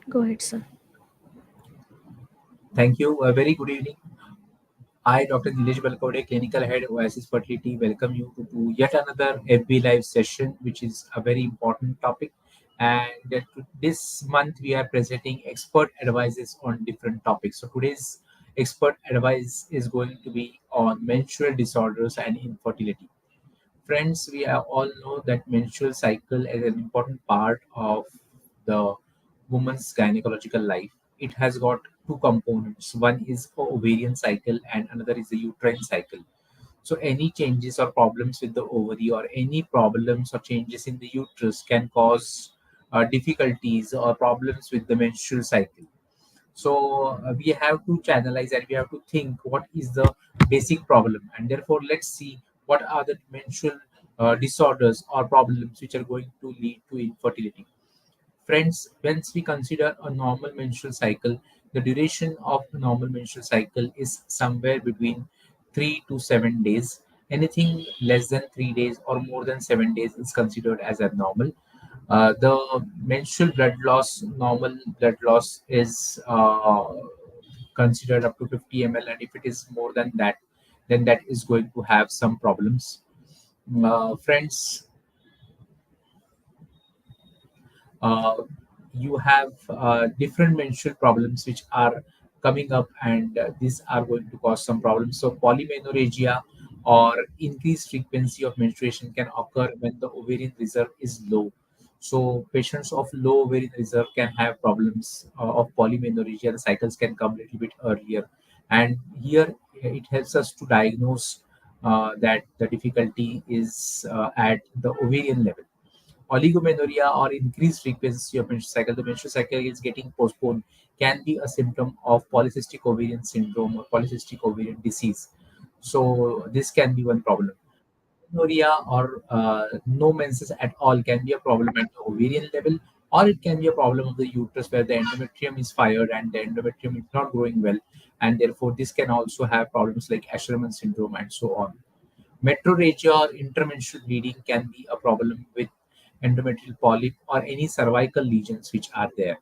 Go ahead, sir. Thank you. A very good evening. I, Dr. Nilesh Balkawade, Clinical Head, Oasis Fertility, welcome you to yet another FB Live session, which is a very important topic. And this month, we are presenting expert advices on different topics. So, today's expert advice is going to be on menstrual disorders and infertility. Friends, we all know that menstrual cycle is an important part of the woman's gynecological life. It has got two components. One is ovarian cycle and another is the uterine cycle. So any changes or problems with the ovary or any problems or changes in the uterus can cause difficulties or problems with the menstrual cycle. So we have to channelize and we have to think what is the basic problem, and therefore let's see what are the menstrual disorders or problems which are going to lead to infertility. Friends, once we consider a normal menstrual cycle, the duration of a normal menstrual cycle is somewhere between 3 to 7 days. Anything less than 3 days or more than 7 days is considered as abnormal. The menstrual blood loss, normal blood loss is considered up to 50 ml, and if it is more than that, then that is going to have some problems. Friends, uh, you have different menstrual problems which are coming up, and these are going to cause some problems. So polymenorrhagia or increased frequency of menstruation can occur when the ovarian reserve is low. So patients of low ovarian reserve can have problems of polymenorrhagia. The cycles can come a little bit earlier, and here it helps us to diagnose that the difficulty is at the ovarian level. Oligomenorrhea or increased frequency of menstrual cycle, the menstrual cycle is getting postponed, can be a symptom of polycystic ovarian syndrome or polycystic ovarian disease. So this can be one problem. Amenorrhea or no menses at all can be a problem at the ovarian level, or it can be a problem of the uterus where the endometrium is fired and the endometrium is not growing well, and therefore this can also have problems like Asherman syndrome and so on. Metrorrhagia or intermenstrual bleeding can be a problem with endometrial polyp or any cervical lesions which are there.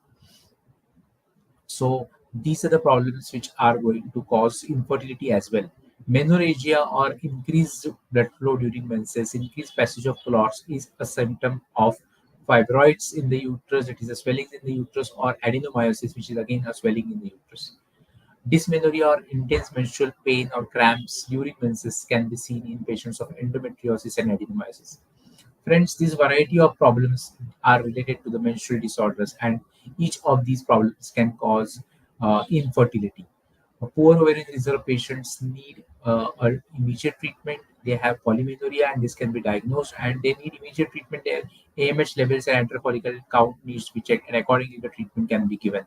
So these are the problems which are going to cause infertility as well. Menorrhagia or increased blood flow during menses, increased passage of clots is a symptom of fibroids in the uterus, it is a swelling in the uterus, or adenomyosis, which is again a swelling in the uterus. Dysmenorrhea or intense menstrual pain or cramps during menses can be seen in patients of endometriosis and adenomyosis. Friends, this variety of problems are related to the menstrual disorders, and each of these problems can cause infertility. Poor ovarian reserve patients need immediate treatment. They have polymenorrhea, and this can be diagnosed, and they need immediate treatment. Their AMH levels and antifollicle count needs to be checked, and accordingly, the treatment can be given.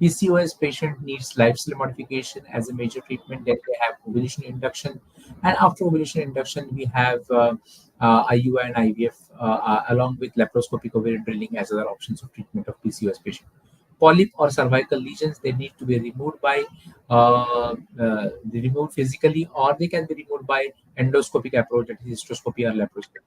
PCOS patient needs lifestyle modification as a major treatment. Then they have ovulation induction, and after ovulation induction, we have IUI and IVF along with laparoscopic ovarian drilling as other options of treatment of PCOS patient. Polyp or cervical lesions, they need to be removed by removed physically, or they can be removed by endoscopic approach, that is hysteroscopy or laparoscopy.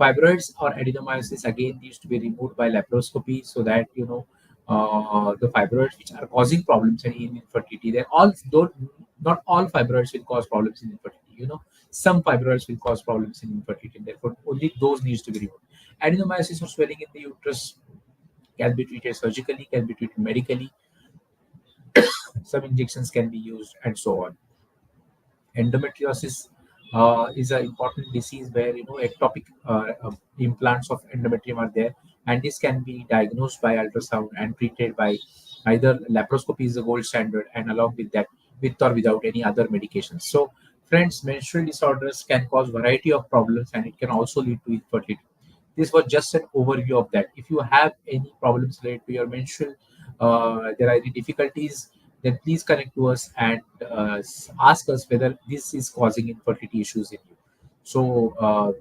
Fibroids or adenomyosis again needs to be removed by laparoscopy, so that the fibroids which are causing problems in infertility. They all don't, not all fibroids will cause problems in infertility. Some fibroids will cause problems in infertility. Therefore, only those needs to be removed. Adenomyosis or swelling in the uterus can be treated surgically, can be treated medically. Some injections can be used, and so on. Endometriosis is an important disease where ectopic implants of endometrium are there, and this can be diagnosed by ultrasound and treated by either laparoscopy is the gold standard, and along with that, with or without any other medications. So, friends, menstrual disorders can cause variety of problems, and it can also lead to infertility. This was just an overview of that. If you have any problems related to your menstrual, there are any difficulties, then please connect to us and ask us whether this is causing infertility issues in you. So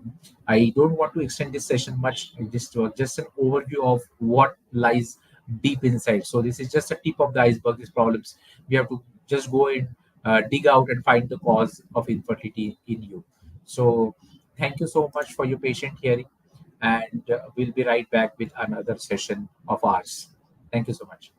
I don't want to extend this session much. This was just an overview of what lies deep inside. So this is just a tip of the iceberg. These problems, we have to just go and dig out and find the cause of infertility in you. So thank you so much for your patient hearing, and we'll be right back with another session of ours. Thank you so much.